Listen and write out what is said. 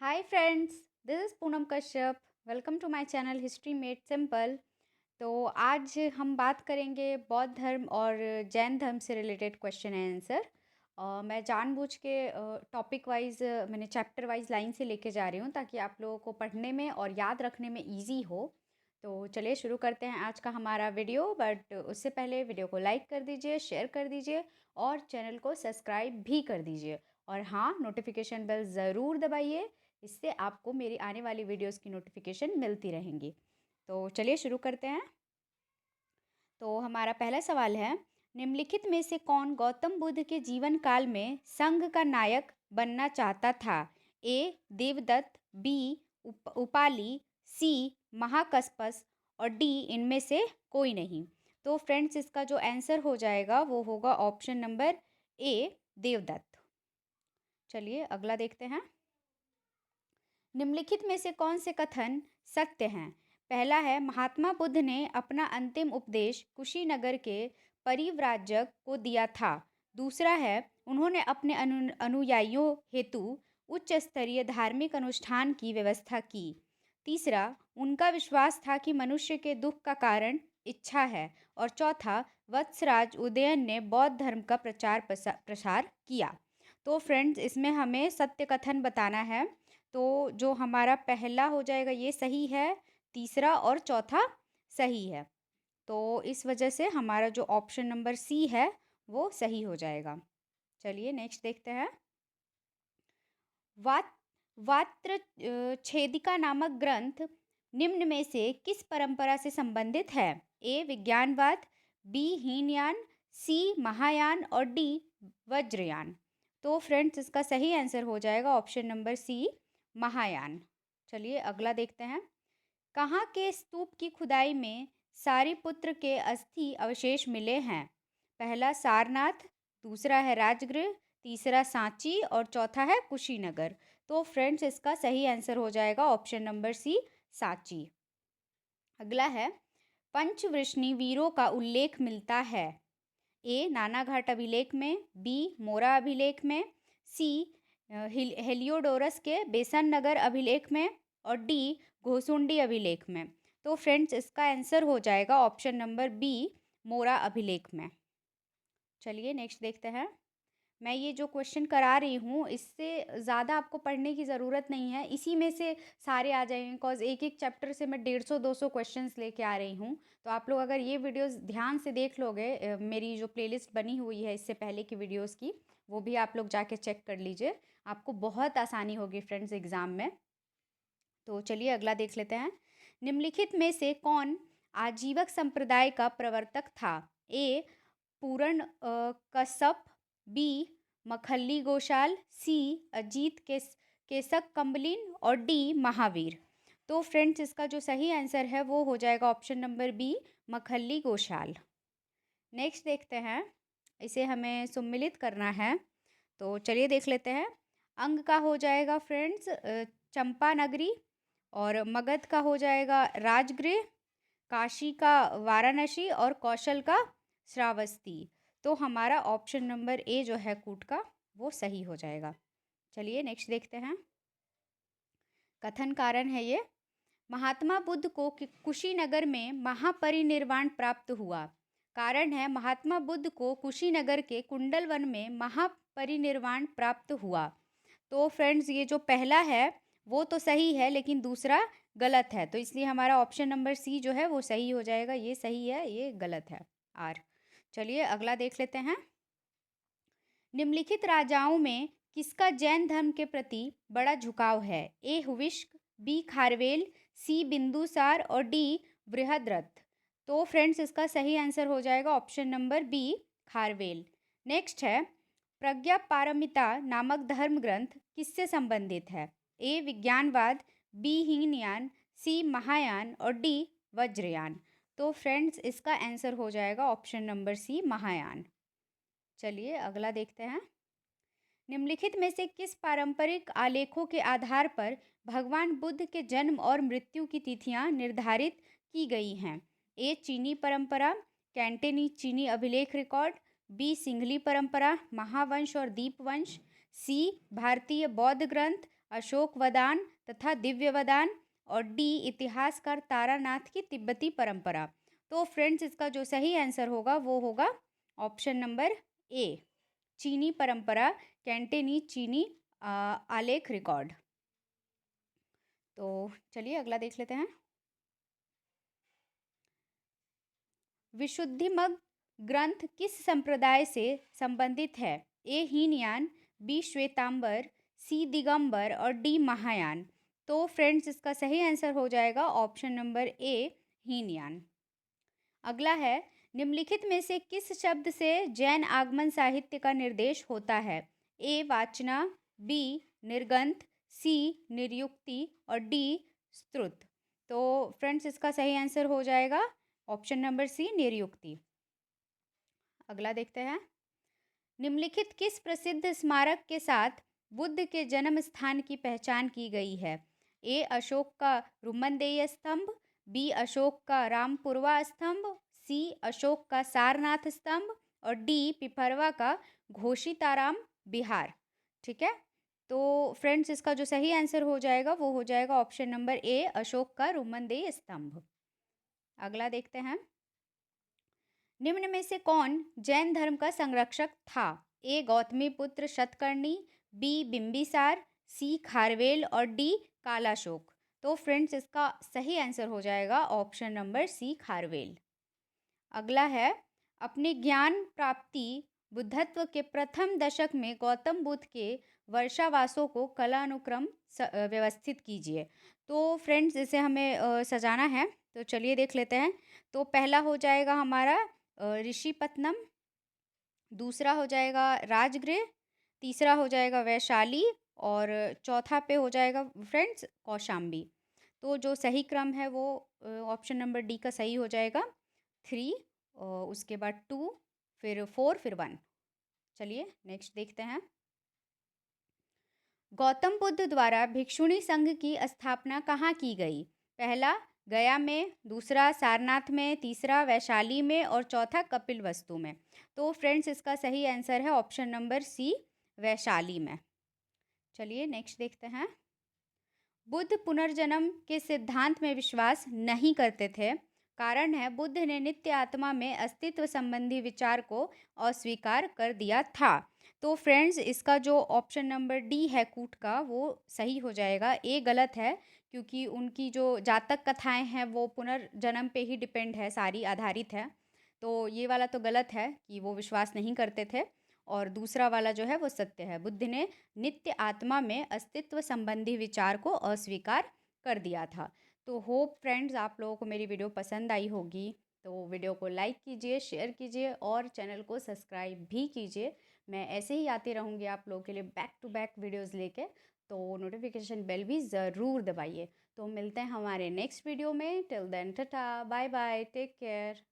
Hi friends, this is Poonam Kashyap. Welcome to my channel history made simple. तो आज हम बात करेंगे बौद्ध धर्म और जैन धर्म से रिलेटेड क्वेश्चन एंड आंसर। मैं जानबूझ के टॉपिक वाइज मैंने चैप्टर वाइज लाइन से लेके जा रही हूँ ताकि आप लोगों को पढ़ने में और याद रखने में इजी हो। तो चलिए शुरू करते हैं आज का हमारा वीडियो। बट उससे पहले वीडियो को लाइक कर दीजिए, शेयर कर दीजिए और चैनल को सब्सक्राइब भी कर दीजिए। और हाँ, नोटिफिकेशन बेल ज़रूर दबाइए, इससे आपको मेरी आने वाली वीडियोस की नोटिफिकेशन मिलती रहेंगी। तो चलिए शुरू करते हैं। तो हमारा पहला सवाल है, निम्नलिखित में से कौन गौतम बुद्ध के जीवन काल में संघ का नायक बनना चाहता था? ए देवदत्त, बी उपाली, सी महाकस्पस और डी इनमें से कोई नहीं। तो फ्रेंड्स, इसका जो आंसर हो जाएगा वो होगा ऑप्शन नंबर ए देवदत्त। चलिए अगला देखते हैं। निम्नलिखित में से कौन से कथन सत्य हैं? पहला है, महात्मा बुद्ध ने अपना अंतिम उपदेश कुशीनगर के परिव्राजक को दिया था। दूसरा है, उन्होंने अपने अनुयायियों हेतु उच्च स्तरीय धार्मिक अनुष्ठान की व्यवस्था की। तीसरा, उनका विश्वास था कि मनुष्य के दुख का कारण इच्छा है। और चौथा, वत्सराज उदयन ने बौद्ध धर्म का प्रसार किया। तो फ्रेंड्स, इसमें हमें सत्य कथन बताना है। तो जो हमारा पहला हो जाएगा ये सही है, तीसरा और चौथा सही है। तो इस वजह से हमारा जो ऑप्शन नंबर सी है वो सही हो जाएगा। चलिए नेक्स्ट देखते हैं। वात वात्र छेदिका नामक ग्रंथ निम्न में से किस परंपरा से संबंधित है? A Vijnanavada, B Hinayana, C Mahayana और डी वज्रयान। तो फ्रेंड्स, इसका सही आंसर हो जाएगा ऑप्शन नंबर सी महायान। चलिए अगला देखते हैं। कहाँ के स्तूप की खुदाई में सारिपुत्र के अस्थि अवशेष मिले हैं? पहला सारनाथ, दूसरा है राजगृह, तीसरा सांची और चौथा है कुशीनगर। तो फ्रेंड्स, इसका सही आंसर हो जाएगा ऑप्शन नंबर सी सांची। अगला है, पंचवृष्णि वीरों का उल्लेख मिलता है? ए नानाघाट अभिलेख में, बी मोरा अभिलेख में, सी हेलियोडोरस के बेसन नगर अभिलेख में और डी घोसुंडी अभिलेख में। तो फ्रेंड्स, इसका आंसर हो जाएगा ऑप्शन नंबर बी मोरा अभिलेख में। चलिए नेक्स्ट देखते हैं। मैं ये जो क्वेश्चन करा रही हूँ इससे ज़्यादा आपको पढ़ने की ज़रूरत नहीं है, इसी में से सारे आ जाएंगे। बिकॉज एक एक चैप्टर से मैं 150-200 क्वेश्चंस लेके आ रही हूँ। तो आप लोग अगर ये वीडियोस ध्यान से देख लोगे, मेरी जो प्लेलिस्ट बनी हुई है इससे पहले की वीडियोस की, वो भी आप लोग जाके चेक कर लीजिए। आपको बहुत आसानी होगी फ्रेंड्स एग्ज़ाम में। तो चलिए अगला देख लेते हैं। निम्नलिखित में से कौन आजीवक संप्रदाय का प्रवर्तक था? ए पूरण कश्यप, बी मखल्ली गोशाल, सी अजीत केसक कम्बलिन और डी महावीर। तो फ्रेंड्स, इसका जो सही आंसर है वो हो जाएगा option number B Makkhali Gosala. Next देखते हैं। इसे हमें सम्मिलित करना है, तो चलिए देख लेते हैं। अंग का हो जाएगा फ्रेंड्स चंपा नगरी, और मगध का हो जाएगा राजगृह, काशी का वाराणसी और कौशल का श्रावस्ती। तो हमारा ऑप्शन नंबर ए जो है कूट का वो सही हो जाएगा। चलिए नेक्स्ट देखते हैं। कथन कारण है ये, महात्मा बुद्ध को कुशीनगर में महापरिनिर्वाण प्राप्त हुआ। कारण है, महात्मा बुद्ध को कुशीनगर के कुंडल वन में महापरिनिर्वाण प्राप्त हुआ। तो फ्रेंड्स, ये जो पहला है वो तो सही है लेकिन दूसरा गलत है, तो इसलिए हमारा ऑप्शन नंबर सी जो है वो सही हो जाएगा। ये सही है, ये गलत है, आर। चलिए अगला देख लेते हैं। निम्नलिखित राजाओं में किसका जैन धर्म के प्रति बड़ा झुकाव है? ए हुविष्क, बी खारवेल, सी बिंदुसार और डी बृहद्रथ। तो फ्रेंड्स, इसका सही आंसर हो जाएगा option number B Kharavela. Next है, प्रज्ञा पारमिता नामक धर्म ग्रंथ किससे संबंधित है? A Vijnanavada, B Hinayana, C Mahayana और डी वज्रयान। तो फ्रेंड्स, इसका आंसर हो जाएगा ऑप्शन नंबर सी महायान। चलिए अगला देखते हैं। निम्नलिखित में से किस पारंपरिक आलेखों के आधार पर भगवान बुद्ध के जन्म और मृत्यु की तिथियां निर्धारित की गई हैं? ए चीनी परंपरा, कैंटेनी चीनी अभिलेख रिकॉर्ड, बी सिंघली परंपरा, महावंश और दीपवंश, सी भारतीय बौद्ध ग्रंथ अशोक वदान तथा दिव्य वदान, और डी इतिहासकार तारानाथ की तिब्बती परंपरा। तो फ्रेंड्स इसका जो सही आंसर होगा वो होगा ऑप्शन नंबर ए, चीनी परंपरा, कैंटेनी चीनी आलेख रिकॉर्ड। तो चलिए अगला देख लेते हैं। विशुद्धिमग ग्रंथ किस संप्रदाय से संबंधित है? ए हीनयान, बी श्वेतांबर, सी दिगंबर और डी महायान। तो फ्रेंड्स इसका सही आंसर हो जाएगा ऑप्शन नंबर ए, हीनयान। अगला है, निम्नलिखित में से किस शब्द से जैन आगमन साहित्य का निर्देश होता है? ए वाचना, बी निर्गंथ, सी निर्युक्ति और डी स्तुत। तो फ्रेंड्स इसका सही आंसर हो जाएगा ऑप्शन नंबर सी, निर्युक्ति। अगला देखते हैं, निम्नलिखित किस प्रसिद्ध स्मारक के साथ बुद्ध के जन्म स्थान की पहचान की गई है? ए अशोक का रुमनदेय स्तंभ, बी अशोक का रामपुरवा स्तंभ, सी अशोक का सारनाथ स्तंभ और डी पिपरवा का घोषिताराम बिहार। ठीक है, तो फ्रेंड्स इसका जो सही आंसर हो जाएगा वो हो जाएगा ऑप्शन नंबर ए, अशोक का रुमनदेय स्तंभ। अगला देखते हैं, निम्न में से कौन जैन धर्म का संरक्षक था? ए गौतमी पुत्र शतकर्णी, बी बिंबिसार, सी खारवेल और डी कालाशोक। तो फ्रेंड्स इसका सही आंसर हो जाएगा ऑप्शन नंबर सी, खारवेल। अगला है, अपने ज्ञान प्राप्ति बुद्धत्व के प्रथम दशक में गौतम बुद्ध के वर्षावासों को कालानुक्रम व्यवस्थित कीजिए। तो फ्रेंड्स इसे हमें सजाना है, तो चलिए देख लेते हैं। तो पहला हो जाएगा हमारा ऋषिपत्नम, दूसरा हो जाएगा राजगृह, तीसरा हो जाएगा वैशाली और चौथा पे हो जाएगा फ्रेंड्स कौशाम्बी। तो जो सही क्रम है वो ऑप्शन नंबर डी का सही हो जाएगा, 3 उसके बाद 2 फिर 4 फिर 1। चलिए नेक्स्ट देखते हैं, गौतम बुद्ध द्वारा भिक्षुणी संघ की स्थापना कहाँ की गई? पहला गया में, दूसरा सारनाथ में, तीसरा वैशाली में और चौथा कपिलवस्तु में। तो फ्रेंड्स इसका सही आंसर है ऑप्शन नंबर सी, वैशाली में। चलिए नेक्स्ट देखते हैं, बुद्ध पुनर्जन्म के सिद्धांत में विश्वास नहीं करते थे। कारण है, बुद्ध ने नित्य आत्मा में अस्तित्व संबंधी विचार को अस्वीकार कर दिया था। तो फ्रेंड्स इसका जो ऑप्शन नंबर डी है कूट का वो सही हो जाएगा। ए गलत है, क्योंकि उनकी जो जातक कथाएं हैं वो पुनर्जन्म पे ही डिपेंड है, सारी आधारित है। तो ये वाला तो गलत है कि वो विश्वास नहीं करते थे, और दूसरा वाला जो है वो सत्य है, बुद्ध ने नित्य आत्मा में अस्तित्व संबंधी विचार को अस्वीकार कर दिया था। तो होप फ्रेंड्स आप लोगों को मेरी वीडियो पसंद आई होगी। तो वीडियो को लाइक कीजिए, शेयर कीजिए और चैनल को सब्सक्राइब भी कीजिए। मैं ऐसे ही आती रहूँगी आप लोगों के लिए बैक टू बैक वीडियोस लेके, तो नोटिफिकेशन बेल भी ज़रूर दबाइए। तो मिलते हैं हमारे नेक्स्ट वीडियो में। Till then tata, bye bye, take care.